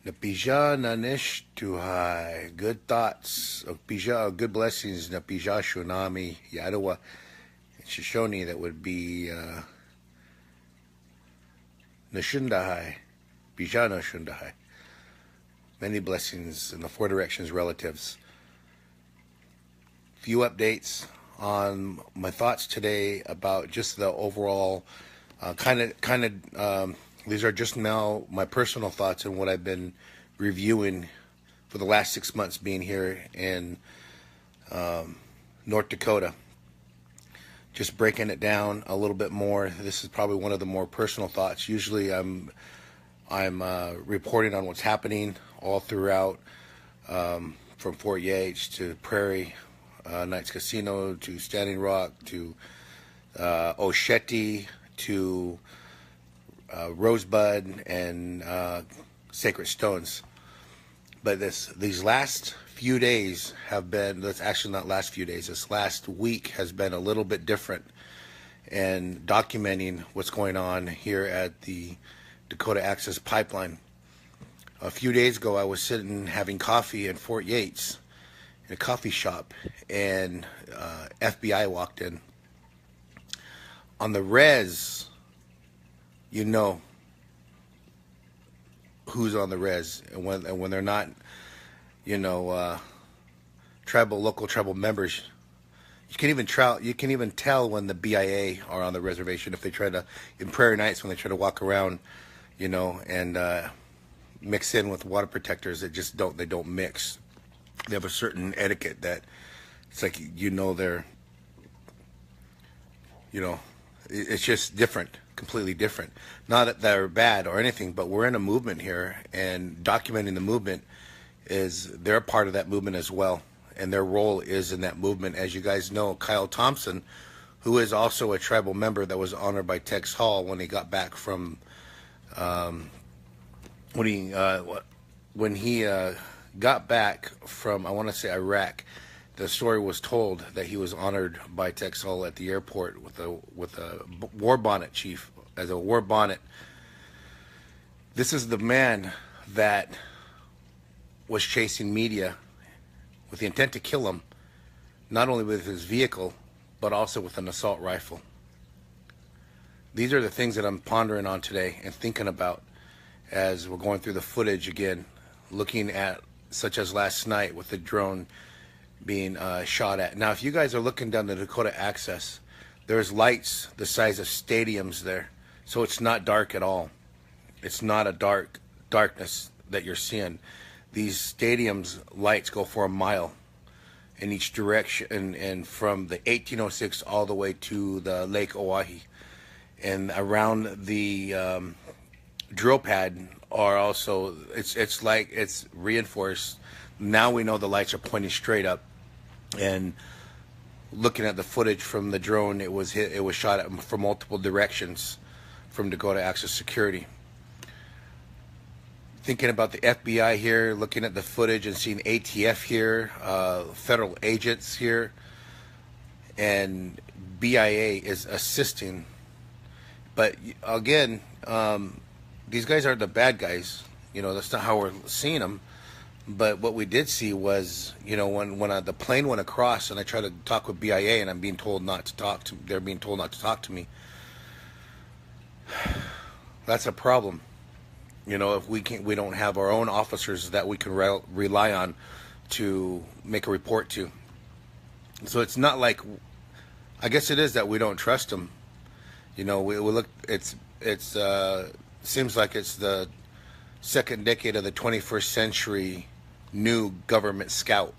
Napija nanish tuhai. Good thoughts of Pija, good blessings. Napija shunami Yadawa Shoshone. That would be Nashundahai. Pija Nashundahai. Many blessings in the four directions relatives. Few updates on my thoughts today about just the overall these are just now my personal thoughts and what I've been reviewing for the last 6 months being here in North Dakota. Just breaking it down a little bit more. This is probably one of the more personal thoughts. Usually I'm reporting on what's happening all throughout, from Fort Yates to Prairie, Knights Casino to Standing Rock to Osheti to Rosebud and Sacred Stones. But these last few days have been, that's actually not last few days, this last week has been a little bit different, and documenting what's going on here at the Dakota Access Pipeline. A few days ago, I was sitting having coffee in Fort Yates in a coffee shop, and FBI walked in. On the res, you know who's on the res, and when they're not, local tribal members, you can even tell when the BIA are on the reservation if they try to, in Prairie Nights, when they try to walk around, and mix in with water protectors. They don't mix. They have a certain etiquette that it's like they're, it's just different, completely different. Not that they're bad or anything, but we're in a movement here, and documenting the movement they're a part of that movement as well, and their role is in that movement. As you guys know, Kyle Thompson, who is also a tribal member that was honored by Tex Hall when he got back from, when he got back from, I want to say, Iraq. The story was told that he was honored by Tex Hall at the airport with a war bonnet chief, as a war bonnet. This is the man that was chasing media with the intent to kill him, not only with his vehicle, but also with an assault rifle. These are the things that I'm pondering on today and thinking about as we're going through the footage again, looking at, such as last night with the drone being shot at. Now, if you guys are looking down the Dakota Access, there's lights the size of stadiums there, so it's not dark at all. It's not a darkness that you're seeing. These stadiums lights go for a mile in each direction, and from the 1806 all the way to the Lake Oahe, and around the drill pad are also, it's like it's reinforced. Now we know the lights are pointing straight up, and looking at the footage from the drone, it was shot at from multiple directions from Dakota Access Security. Thinking about the FBI here, looking at the footage and seeing ATF here, federal agents here, and BIA is assisting. But again, these guys aren't the bad guys. That's not how we're seeing them. But what we did see was, when the plane went across, and I tried to talk with BIA, and I'm being told not to talk to. They're being told not to talk to me. That's a problem. If we don't have our own officers that we can rely on to make a report to. So it's not like, I guess it is that we don't trust them. We look. Seems like it's the second decade of the 21st century new government scout.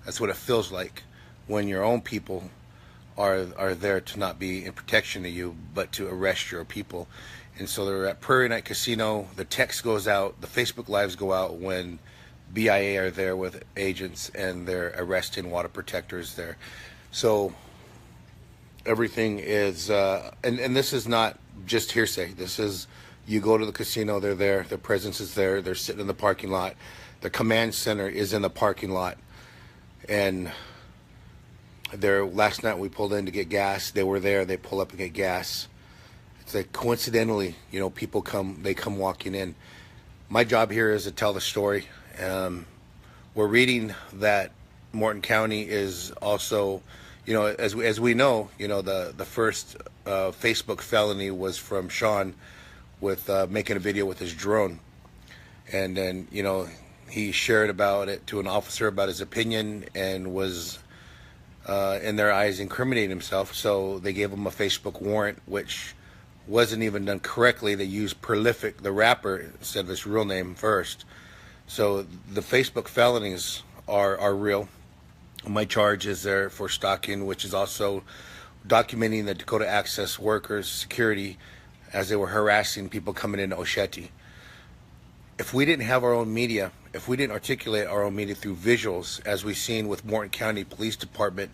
That's what it feels like when your own people are there to not be in protection of you, but to arrest your people. And so they're at Prairie Night Casino. The text goes out, the Facebook Lives go out when BIA are there with agents, and they're arresting water protectors there. So everything is, and this is not just hearsay. This is, you go to the casino, they're there, their presence is there, they're sitting in the parking lot. The command center is in the parking lot. And last night we pulled in to get gas. They were there, they pull up and get gas. It's like coincidentally, people come walking in. My job here is to tell the story. We're reading that Morton County is also, as we know, the first Facebook felony was from Sean with making a video with his drone, and then he shared about it to an officer about his opinion and was in their eyes incriminating himself. So they gave him a Facebook warrant, which wasn't even done correctly. They used Prolific, the rapper, instead of his real name first. So the Facebook felonies are real. My charge is there for stalking, which is also documenting the Dakota Access workers' security as they were harassing people coming into Osheti. If we didn't have our own media, if we didn't articulate our own media through visuals, as we've seen with Morton County Police Department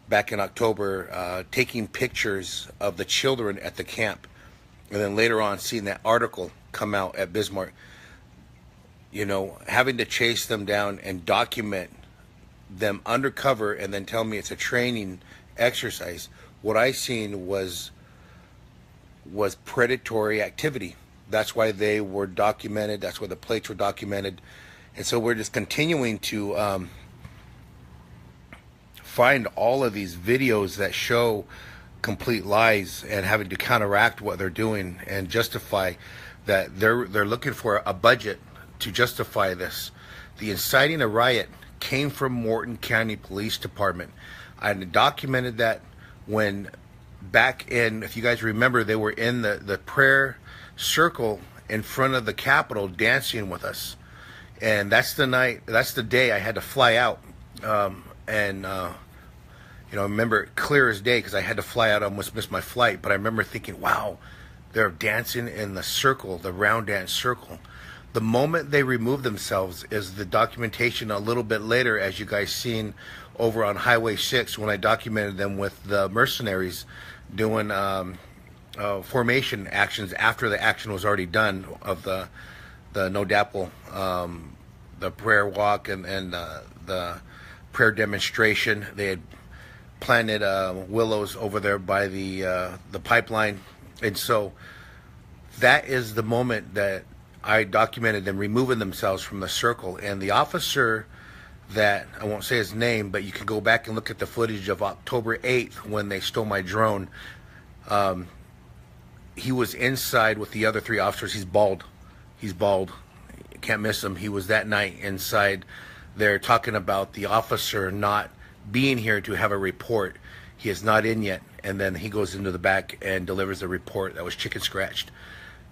back in October, taking pictures of the children at the camp, and then later on seeing that article come out at Bismarck, having to chase them down and document them undercover and then tell me it's a training exercise. What I seen was predatory activity. That's why they were documented. That's why the plates were documented. And so we're just continuing to find all of these videos that show complete lies and having to counteract what they're doing and justify that they're looking for a budget to justify this. The inciting a riot came from Morton County Police Department. I documented that when back in, if you guys remember, they were in the prayer circle in front of the Capitol dancing with us. And that's the day I had to fly out. I remember it clear as day because I had to fly out. I almost missed my flight. But I remember thinking, wow, they're dancing in the circle, the round dance circle. The moment they remove themselves is the documentation a little bit later, as you guys seen over on Highway 6 when I documented them with the mercenaries doing formation actions after the action was already done of the No Dapple, the prayer walk and the prayer demonstration. They had planted willows over there by the pipeline, and so that is the moment that I documented them removing themselves from the circle. And the officer that, I won't say his name, but you can go back and look at the footage of October 8th when they stole my drone. He was inside with the other three officers. He's bald. You can't miss him. He was that night inside there talking about the officer not being here to have a report. He is not in yet. And then he goes into the back and delivers a report that was chicken scratched.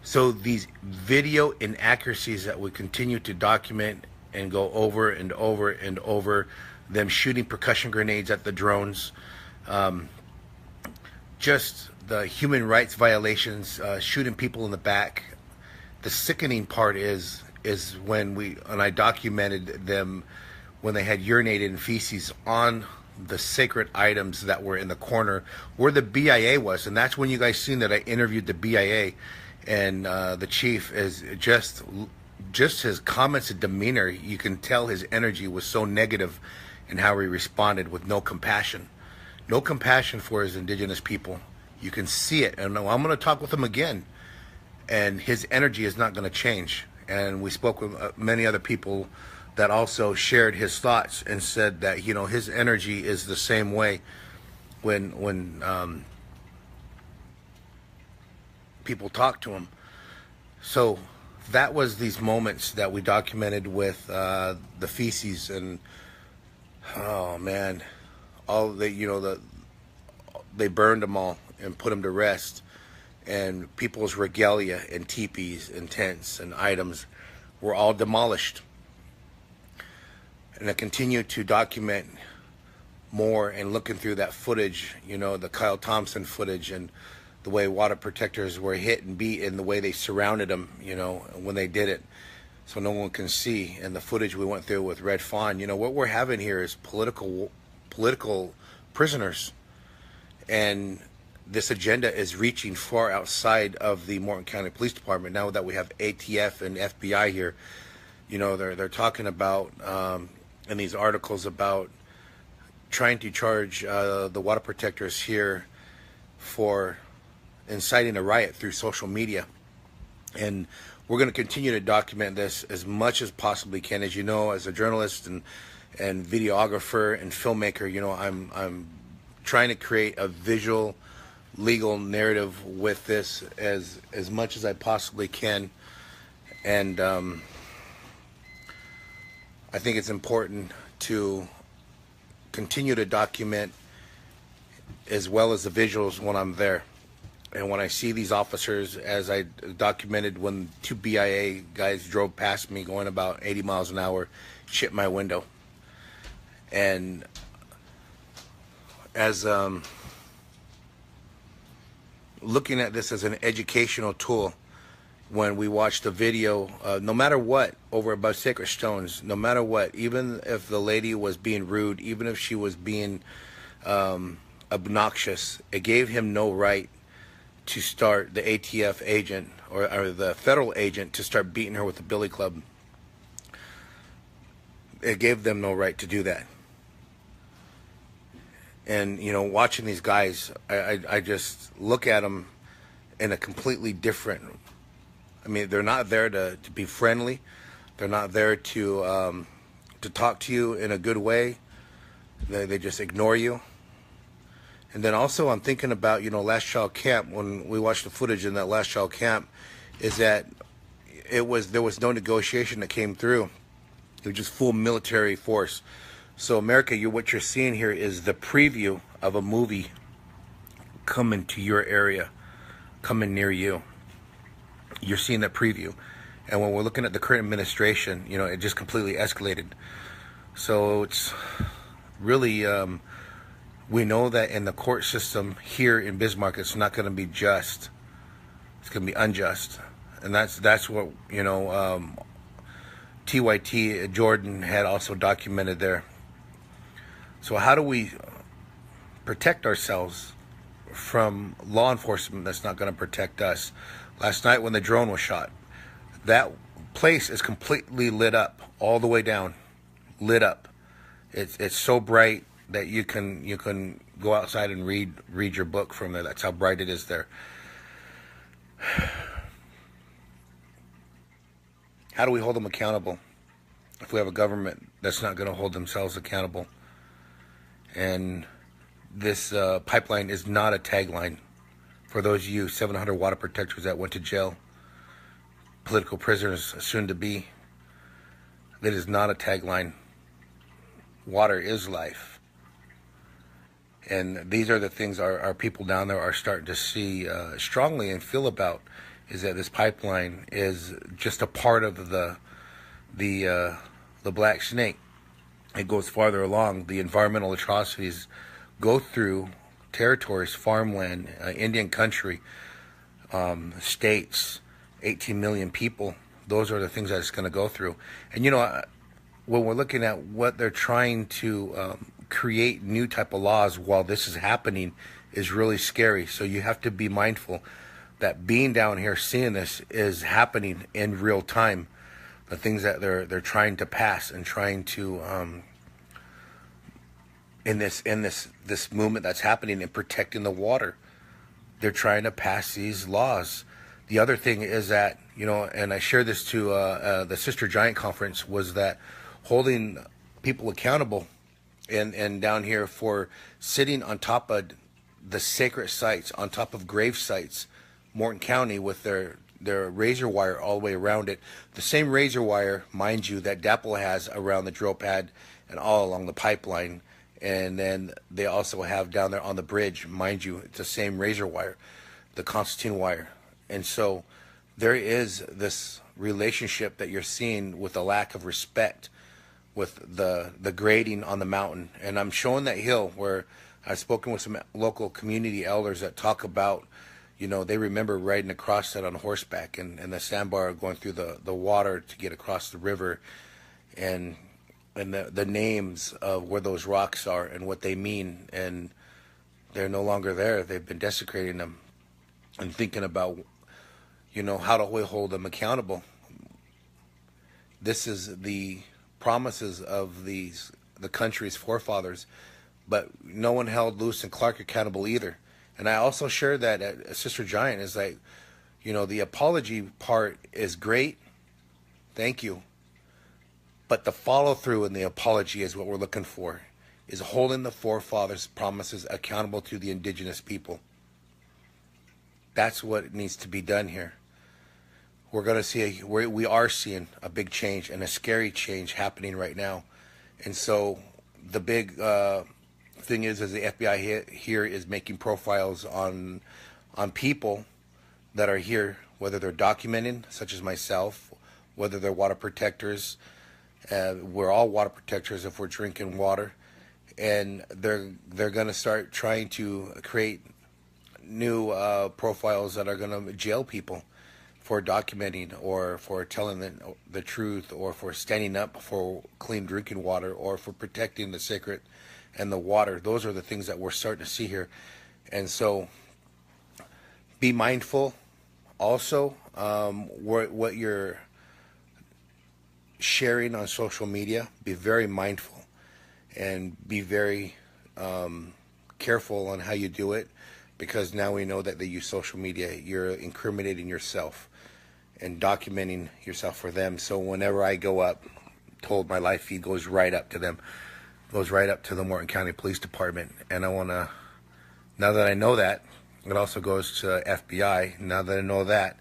So these video inaccuracies that we continue to document and go over and over and over, them shooting percussion grenades at the drones, just the human rights violations, shooting people in the back. The sickening part is when I documented them when they had urinated in feces on the sacred items that were in the corner where the BIA was. And that's when you guys seen that I interviewed the BIA. And the chief is just his comments and demeanor. You can tell his energy was so negative in how he responded, with no compassion for his indigenous people. You can see it. And I'm going to talk with him again, and his energy is not going to change. And we spoke with many other people that also shared his thoughts and said that his energy is the same way when people talk to him. So that was these moments that we documented with the feces, and oh man, they burned them all and put them to rest, and people's regalia and teepees and tents and items were all demolished. And I continue to document more and looking through that footage, the Kyle Thompson footage, and the way water protectors were hit and beat, and the way they surrounded them, when they did it, so no one can see. And the footage we went through with Red Fawn, what we're having here is political prisoners, and this agenda is reaching far outside of the Morton County Police Department. Now that we have ATF and FBI here, they're talking about in these articles about trying to charge the water protectors here for inciting a riot through social media. And we're going to continue to document this as much as possibly can. As you know, as a journalist and videographer and filmmaker, I'm trying to create a visual, legal narrative with this as much as I possibly can. And I think it's important to continue to document as well as the visuals when I'm there. And when I see these officers, as I documented when 2 BIA guys drove past me going about 80 miles an hour, shit my window. And as looking at this as an educational tool, when we watch the video, no matter what, over above Sacred Stones, no matter what, even if the lady was being rude, even if she was being obnoxious, it gave him no right to start the ATF agent or the federal agent to start beating her with a billy club. It gave them no right to do that. And, watching these guys, I just look at them in a completely different. I mean, they're not there to be friendly. They're not there to talk to you in a good way. They just ignore you. And then also I'm thinking about, Last Child Camp, when we watched the footage in that Last Child Camp, is that there was no negotiation that came through. It was just full military force. So America, what you're seeing here is the preview of a movie coming to your area, coming near you. You're seeing that preview. And when we're looking at the current administration, it just completely escalated. So it's really, we know that in the court system here in Bismarck, it's not going to be just. It's going to be unjust. And that's what, TYT Jordan had also documented there. So how do we protect ourselves from law enforcement that's not going to protect us? Last night when the drone was shot, that place is completely lit up all the way down, lit up. It's so bright that you can go outside and read your book from there. That's how bright it is there. How do we hold them accountable if we have a government that's not going to hold themselves accountable? And this pipeline is not a tagline for those of you 700 water protectors that went to jail, political prisoners soon to be. That is not a tagline. Water is life. And these are the things our people down there are starting to see strongly and feel about, is that this pipeline is just a part of the black snake. It goes farther along. The environmental atrocities go through territories, farmland, Indian country, states, 18 million people. Those are the things that it's going to go through. And when we're looking at what they're trying to create new type of laws while this is happening is really scary. So you have to be mindful that being down here, seeing this is happening in real time. The things that they're trying to pass and trying to in this movement that's happening in protecting the water, they're trying to pass these laws. The other thing is that, and I shared this to the Sister Giant conference, was that holding people accountable and down here for sitting on top of the sacred sites, on top of grave sites, Morton County, with their razor wire all the way around it. The same razor wire, mind you, that DAPL has around the drill pad and all along the pipeline. And then they also have down there on the bridge, mind you, it's the same razor wire, the Constantine wire. And so there is this relationship that you're seeing with a lack of respect with the grading on the mountain. And I'm showing that hill where I've spoken with some local community elders that talk about, they remember riding across that on horseback and the sandbar going through the water to get across the river, and the names of where those rocks are and what they mean. And they're no longer there. They've been desecrating them and thinking about, how do we hold them accountable? This is the promises of the country's forefathers, but no one held Lewis and Clark accountable either. And I also shared that at Sister Giant is like, You know, the apology part is great. Thank you. But the follow through in the apology is what we're looking for, is holding the forefathers' promises accountable to the indigenous people. That's what needs to be done here. We're going to see, we are seeing a big change and a scary change happening right now. And so the big thing is the FBI here is making profiles on people that are here, whether they're documenting, such as myself, whether they're water protectors. We're all water protectors if we're drinking water, and they're going to start trying to create new profiles that are going to jail people for documenting or for telling the truth or for standing up for clean drinking water or for protecting the sacred and the water. Those are the things that we're starting to see here. And so be mindful also what you're sharing on social media. Be very mindful and be very careful on how you do it, because now we know that they use social media. You're incriminating yourself and documenting yourself for them. So whenever I go up, told my live feed goes right up to them, goes right up to the Morton County Police Department. And I want to, now that I know that, it also goes to FBI. Now that I know that,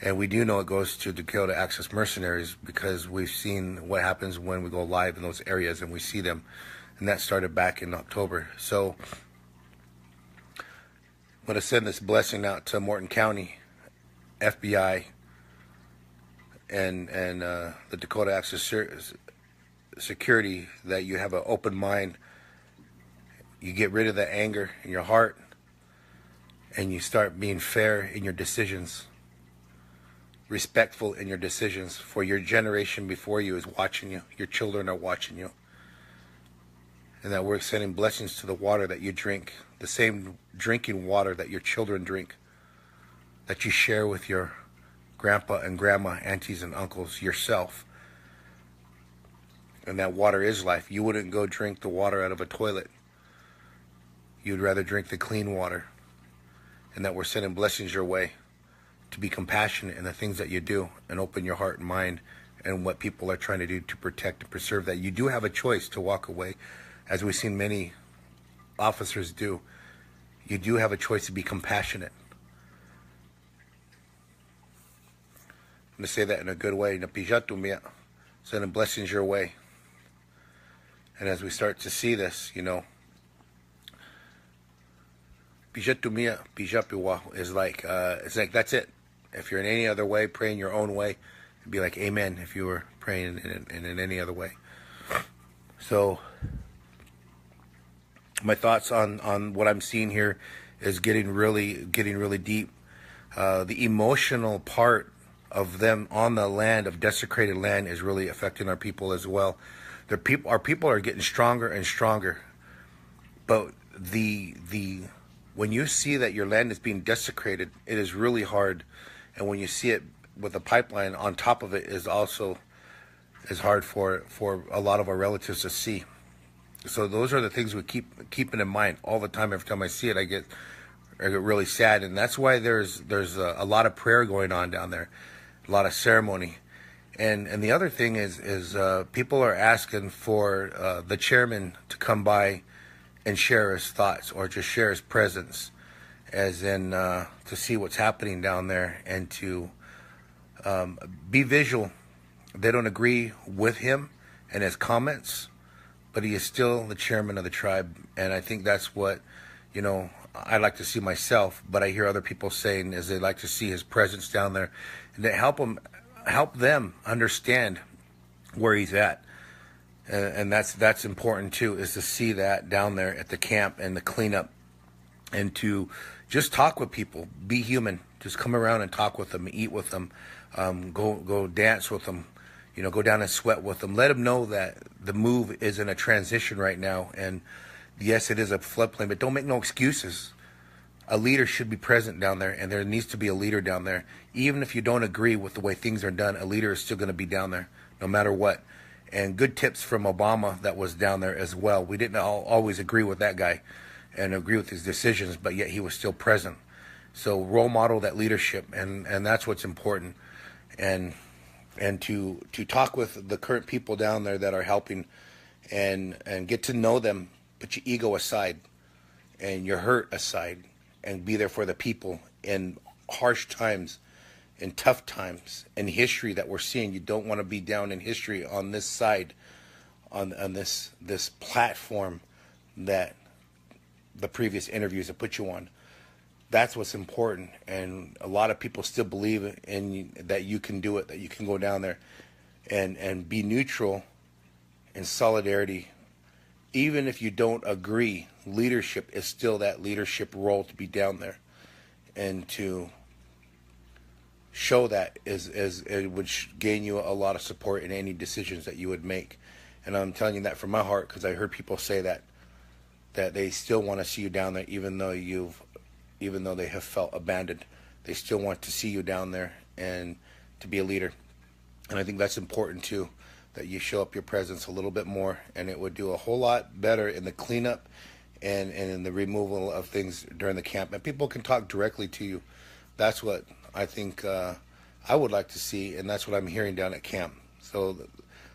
and we do know it goes to Dakota Access Mercenaries, because we've seen what happens when we go live in those areas and we see them. And that started back in October. So I'm going to send this blessing out to Morton County, FBI, and the Dakota Access Security, that you have an open mind. You get rid of the anger in your heart, and you start being fair in your decisions, respectful in your decisions, for your generation before you is watching you. Your children are watching you. And that we're sending blessings to the water that you drink, the same drinking water that your children drink, that you share with your grandpa and grandma, aunties and uncles, yourself. And that water is life. You wouldn't go drink the water out of a toilet. You'd rather drink the clean water. And that we're sending blessings your way to be compassionate in the things that you do and open your heart and mind and what people are trying to do to protect and preserve that. You do have a choice to walk away, as we've seen many officers do. You do have a choice to be compassionate. I'm going to say that in a good way. Sending blessings your way. And as we start to see this, you know, is like, it's like, that's it. If you're in any other way, pray in your own way. It'd be like amen if you were praying in any other way. So my thoughts on what I'm seeing here is getting really deep. The emotional part of them on the land, of desecrated land, is really affecting our people as well. Our people are getting stronger and stronger, but when you see that your land is being desecrated, it is really hard. And when you see it with a pipeline on top of it, is hard for a lot of our relatives to see. So those are the things we keeping in mind all the time. Every time I see it, I get really sad, and that's why there's a lot of prayer going on down there, a lot of ceremony. And the other thing is people are asking for the chairman to come by and share his thoughts, or just share his presence, as in to see what's happening down there and to be visual. They don't agree with him and his comments, but he is still the chairman of the tribe. And I think that's what, you know, I'd like to see myself, but I hear other people saying is they'd like to see his presence down there and to help them understand where he's at. And that's important too, is to see that down there at the camp and the cleanup, and to just talk with people, be human, just come around and talk with them, eat with them, go dance with them, you know, go down and sweat with them. Let them know that the move is in a transition right now, and yes, it is a floodplain, but don't make no excuses. A leader should be present down there, and there needs to be a leader down there. Even if you don't agree with the way things are done, a leader is still going to be down there, no matter what. And good tips from Obama that was down there as well. We didn't always agree with that guy and agree with his decisions, but yet he was still present. So role model that leadership, and that's what's important. And to talk with the current people down there that are helping, and get to know them, put your ego aside and your hurt aside, and be there for the people in harsh times, in tough times, in history that we're seeing. You don't want to be down in history on this side, on this platform that the previous interviews have put you on. That's what's important, and a lot of people still believe in that you can do it, that you can go down there and be neutral in solidarity. Even if you don't agree, leadership is still that leadership role, to be down there and to show that is it would gain you a lot of support in any decisions that you would make. And I'm telling you that from my heart, because I heard people say that they still want to see you down there, even though they have felt abandoned. They still want to see you down there and to be a leader. And I think that's important too, that you show up your presence a little bit more, and it would do a whole lot better in the cleanup and in the removal of things during the camp. And people can talk directly to you. That's what I think I would like to see, and that's what I'm hearing down at camp. So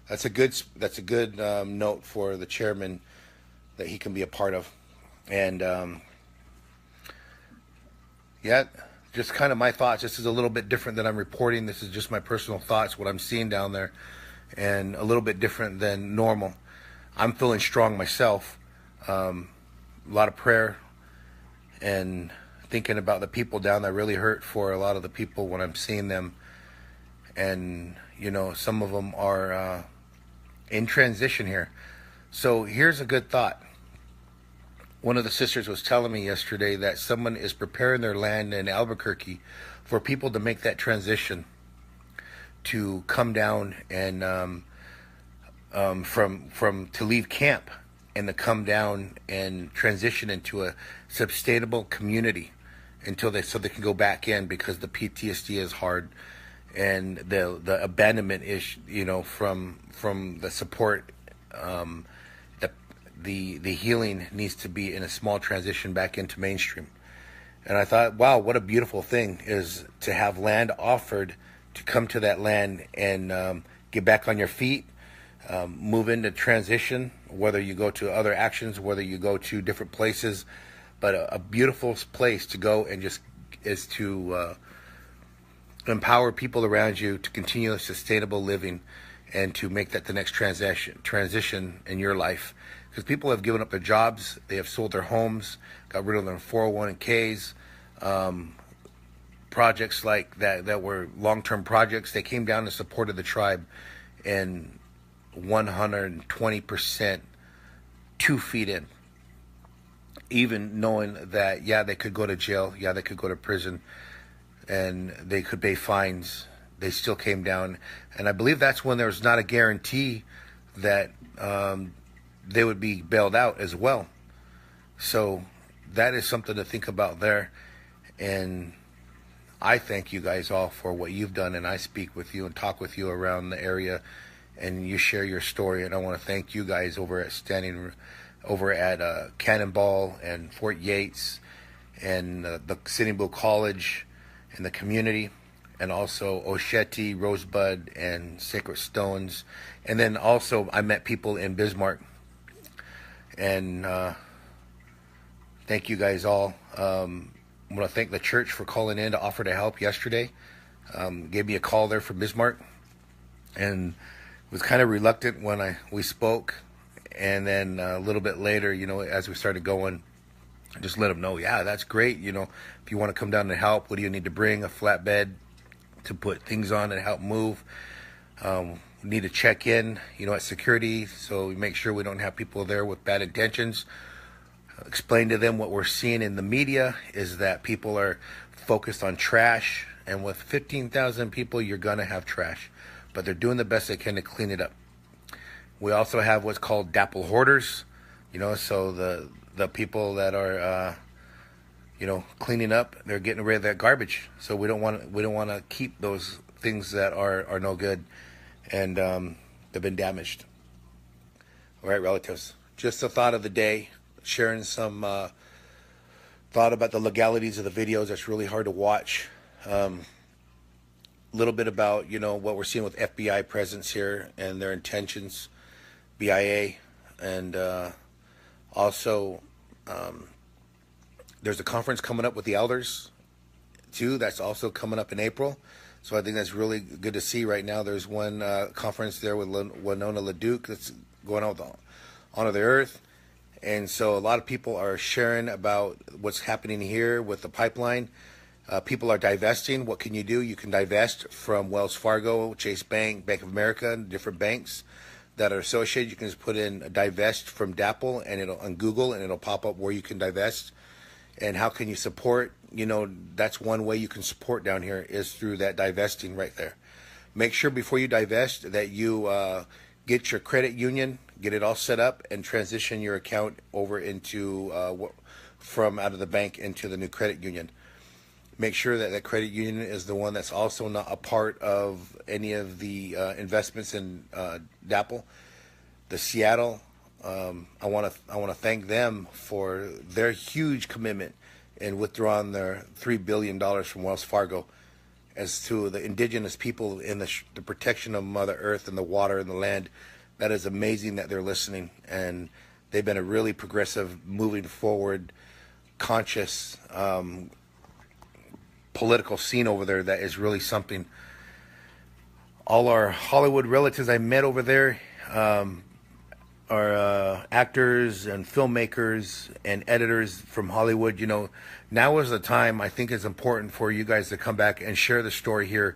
that's a good note for the chairman, that he can be a part of. And yeah, just kind of my thoughts. This is a little bit different than I'm reporting. This is just my personal thoughts, what I'm seeing down there, and a little bit different than normal. I'm feeling strong myself. A lot of prayer and thinking about the people down there. Really hurt for a lot of the people when I'm seeing them. And, some of them are in transition here. So here's a good thought. One of the sisters was telling me yesterday that someone is preparing their land in Albuquerque for people to make that transition, to come down and to leave camp and to come down and transition into a sustainable community so they can go back in, because the PTSD is hard, and the abandonment is from the support. The healing needs to be in a small transition back into mainstream. And I thought, wow, what a beautiful thing is to have land offered, to come to that land and get back on your feet, move into transition, whether you go to other actions, whether you go to different places. But a beautiful place to go, and just is to empower people around you to continue a sustainable living, and to make that the next transition in your life. Because people have given up their jobs, they have sold their homes, got rid of their 401ks, projects like that were long-term projects. They came down and supported the tribe, and 120% 2 feet in. Even knowing that, they could go to jail, they could go to prison, and they could pay fines, they still came down. And I believe that's when there's not a guarantee that they would be bailed out as well. So that is something to think about there. And I thank you guys all for what you've done, and I speak with you and talk with you around the area, and you share your story. And I want to thank you guys over at Cannonball and Fort Yates and the Sitting Bull College and the community, and also Osheti, Rosebud, and Sacred Stones. And then also I met people in Bismarck. And thank you guys all. I want to thank the church for calling in to offer to help yesterday. Gave me a call there from Bismarck, and was kind of reluctant when we spoke. And then a little bit later, as we started going, I just let them know, that's great. If you want to come down and help, what do you need to bring? A flatbed to put things on and help move. Need to check in, at security, so we make sure we don't have people there with bad intentions. Explain to them what we're seeing in the media is that people are focused on trash, and with 15,000 people, you're gonna have trash, but they're doing the best they can to clean it up. We also have what's called dapple hoarders, so the people that are cleaning up, they're getting rid of that garbage. So we don't want to keep those things that are no good, and they've been damaged. All right, relatives, just a thought of the day, sharing some thought about the legalities of the videos. That's really hard to watch. A little bit about, you know, what we're seeing with FBI presence here and their intentions, BIA, and also there's a conference coming up with the elders too. That's also coming up in April. So I think that's really good to see right now. There's one conference there with Winona LaDuke that's going on with the Honor the Earth. And so a lot of people are sharing about what's happening here with the pipeline. People are divesting. What can you do? You can divest from Wells Fargo, Chase Bank, Bank of America, and different banks that are associated. You can just put in divest from DAPL and it'll on Google, and it'll pop up where you can divest. And how can you support? You know, that's one way you can support down here is through that divesting right there. Make sure before you divest that you get your credit union, get it all set up, and transition your account over into from out of the bank into the new credit union. Make sure that that credit union is the one that's also not a part of any of the investments in DAPL. The Seattle, I want to thank them for their huge commitment in withdrawing their $3 billion from Wells Fargo as to the indigenous people in the protection of Mother Earth and the water and the land. That is amazing that they're listening, and they've been a really progressive, moving forward, conscious political scene over there that is really something. All our Hollywood relatives I met over there are actors and filmmakers and editors from Hollywood. You know, now is the time. I think it's important for you guys to come back and share the story here.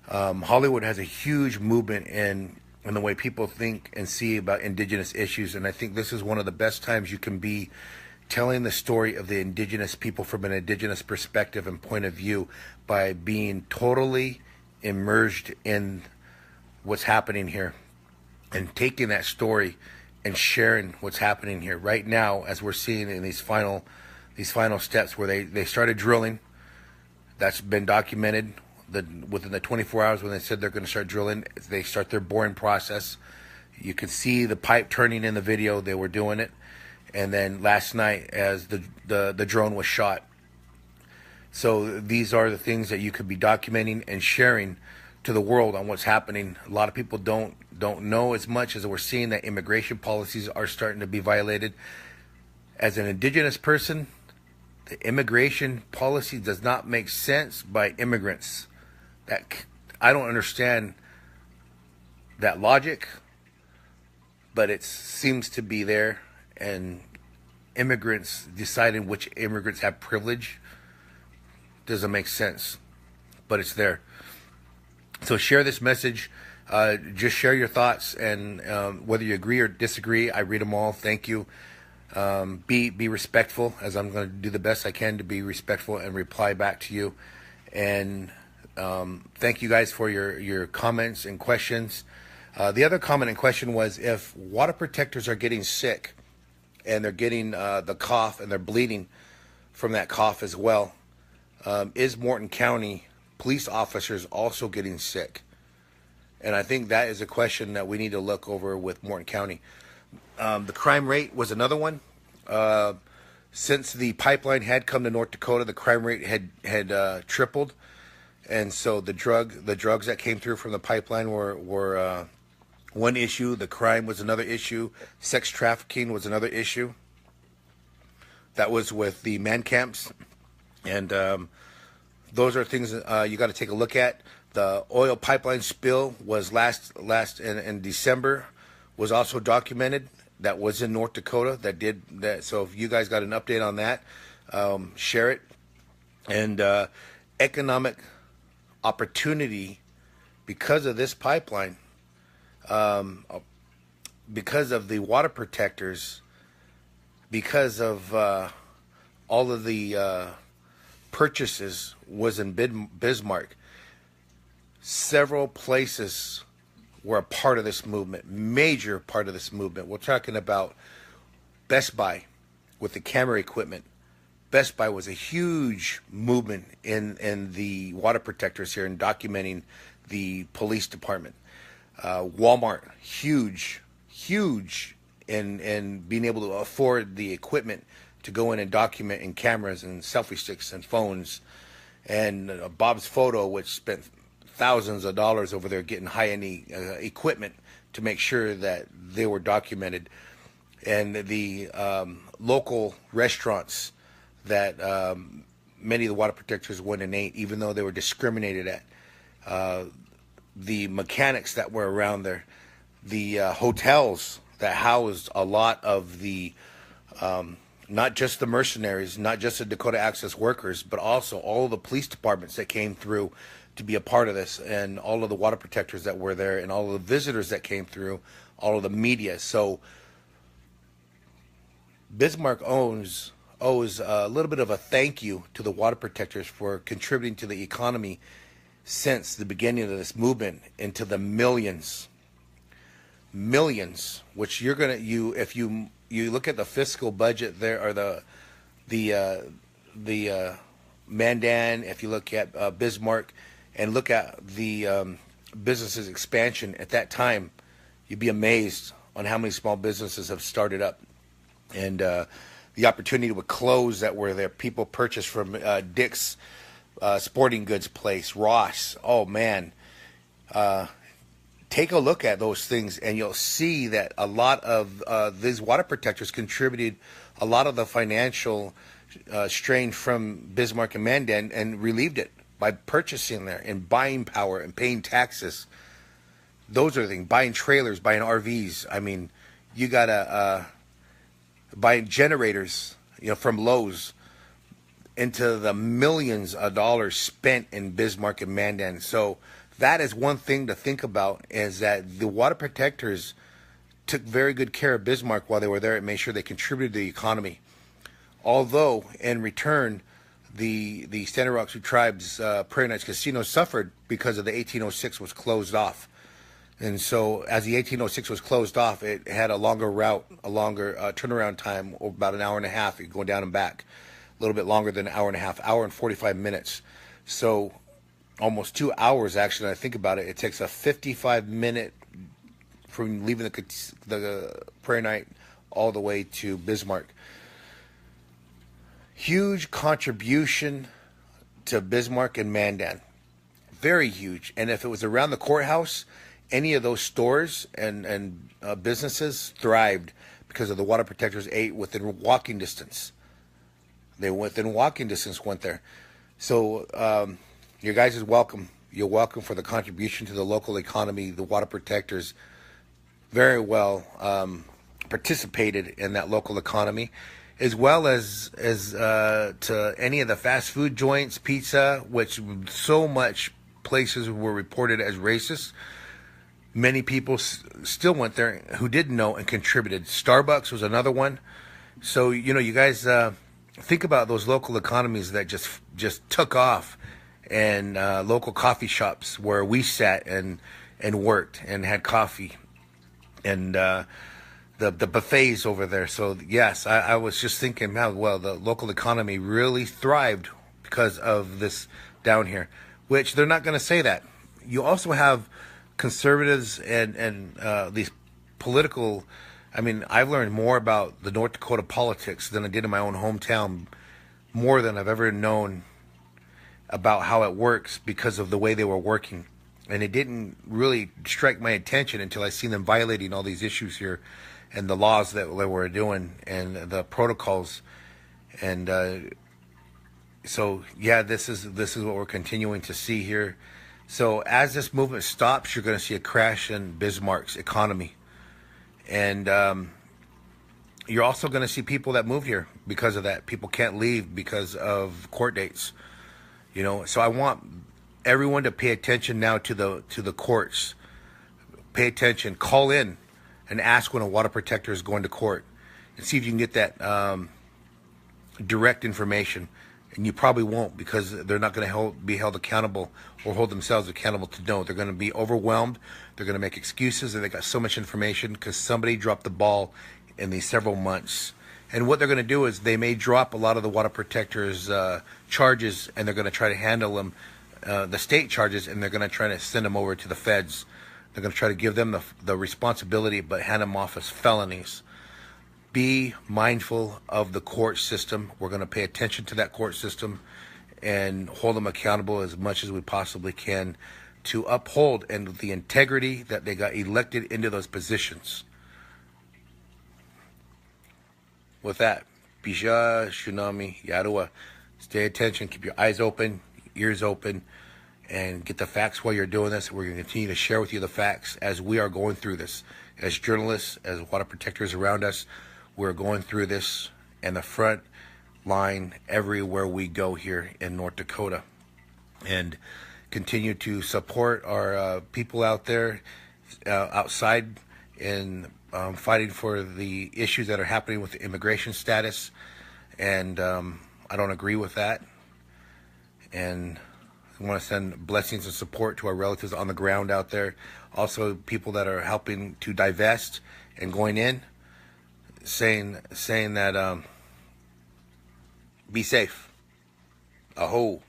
Hollywood has a huge movement in the way people think and see about indigenous issues, and I think this is one of the best times you can be telling the story of the indigenous people from an indigenous perspective and point of view by being totally immersed in what's happening here and taking that story and sharing what's happening here right now, as we're seeing in these final steps where they started drilling. That's been documented. Within the 24 hours when they said they're going to start drilling, they start their boring process. You could see the pipe turning in the video. They were doing it. And then last night as the drone was shot. So these are the things that you could be documenting and sharing to the world on what's happening. A lot of people don't know as much as we're seeing that immigration policies are starting to be violated. As an indigenous person, the immigration policy does not make sense by immigrants. That I don't understand that logic, but it seems to be there. And immigrants deciding which immigrants have privilege doesn't make sense, but it's there. So share this message. Just share your thoughts, and whether you agree or disagree, I read them all. Thank you. Be respectful, as I'm going to do the best I can to be respectful and reply back to you. And thank you guys for your comments and questions. The other comment and question was, if water protectors are getting sick and they're getting the cough and they're bleeding from that cough as well, is Morton County police officers also getting sick? And I think that is a question that we need to look over with Morton County. The crime rate was another one. Since the pipeline had come to North Dakota, the crime rate had tripled, and so the drugs that came through from the pipeline were one issue. The crime was another issue. Sex trafficking was another issue. That was with the man camps, and those are things you got to take a look at. The oil pipeline spill was last in December, was also documented. That was in North Dakota. That did that. So if you guys got an update on that, share it. And economic opportunity because of this pipeline, because of the water protectors, because of all of the purchases was in Bismarck. Several places were a part of this movement, major part of this movement. We're talking about Best Buy with the camera equipment. Best Buy was a huge movement in the water protectors here and documenting the police department. Walmart, huge in being able to afford the equipment to go in and document in cameras and selfie sticks and phones. And Bob's Photo, which spent thousands of dollars over there getting high-end equipment to make sure that they were documented. And the local restaurants that many of the water protectors went and ate, even though they were discriminated at. The mechanics that were around there, the hotels that housed a lot of the, not just the mercenaries, not just the Dakota Access workers, but also all the police departments that came through to be a part of this, and all of the water protectors that were there, and all of the visitors that came through, all of the media. So Bismarck owes a little bit of a thank you to the water protectors for contributing to the economy since the beginning of this movement into the millions, which if you look at the fiscal budget there, or the Mandan, if you look at Bismarck and look at the business's expansion at that time, you'd be amazed on how many small businesses have started up, and the opportunity with clothes that were there. People purchased from Dick's sporting goods place, Ross. Oh man, take a look at those things and you'll see that a lot of these water protectors contributed a lot of the financial strain from Bismarck and Mandan, and relieved it by purchasing there and buying power and paying taxes. Those are the things. Buying trailers, buying RVs. I mean, you gotta buy generators, from Lowe's, into the millions of dollars spent in Bismarck and Mandan. So that is one thing to think about, is that the water protectors took very good care of Bismarck while they were there and made sure they contributed to the economy. Although, in return, the Standing Rock Sioux Tribe's Prairie Nights Casino suffered because of the 1806 was closed off. And so as the 1806 was closed off, it had a longer route, a longer turnaround time, about an hour and a half, going down and back. A little bit longer than an hour and a half, hour and 45 minutes. So almost 2 hours, actually, when I think about it. It takes a 55-minute from leaving the Prairie Night all the way to Bismarck. Huge contribution to Bismarck and Mandan. Very huge. And if it was around the courthouse, any of those stores and businesses thrived because of the water protectors ate within walking distance. They within walking distance went there. So you guys is welcome. You're welcome for the contribution to the local economy. The water protectors very well participated in that local economy, as well as to any of the fast food joints, pizza, which so much places were reported as racist. Many people still went there who didn't know and contributed. Starbucks was another one. So, you guys think about those local economies that just took off, and local coffee shops where we sat and worked and had coffee, and the buffets over there. So, yes, I was just thinking how well the local economy really thrived because of this down here, which they're not going to say that. You also have conservatives and these political. I mean, I've learned more about the North Dakota politics than I did in my own hometown, more than I've ever known about how it works because of the way they were working. And it didn't really strike my attention until I seen them violating all these issues here and the laws that they were doing and the protocols. And so, yeah, this is what we're continuing to see here. So as this movement stops, you're going to see a crash in Bismarck's economy. And you're also going to see people that moved here because of that. People can't leave because of court dates. So I want everyone to pay attention now to the courts. Pay attention. Call in and ask when a water protector is going to court, and see if you can get that direct information. And you probably won't, because they're not going to be held accountable or hold themselves accountable to know. They're going to be overwhelmed. They're going to make excuses, and they got so much information because somebody dropped the ball in these several months. And what they're going to do is they may drop a lot of the water protectors' charges, and they're going to try to handle them, the state charges, and they're going to try to send them over to the feds. They're going to try to give them the responsibility, but hand them off as felonies. be mindful of the court system. We're going to pay attention to that court system and hold them accountable as much as we possibly can to uphold and the integrity that they got elected into those positions. With that, Bisha, Tsunami, Yarua, stay attention, keep your eyes open, ears open, and get the facts while you're doing this. We're going to continue to share with you the facts as we are going through this. As journalists, as water protectors around us, we're going through this in the front line everywhere we go here in North Dakota. And continue to support our people out there outside in fighting for the issues that are happening with the immigration status. And I don't agree with that. And I want to send blessings and support to our relatives on the ground out there. Also, people that are helping to divest and going in, saying that be safe. Aho.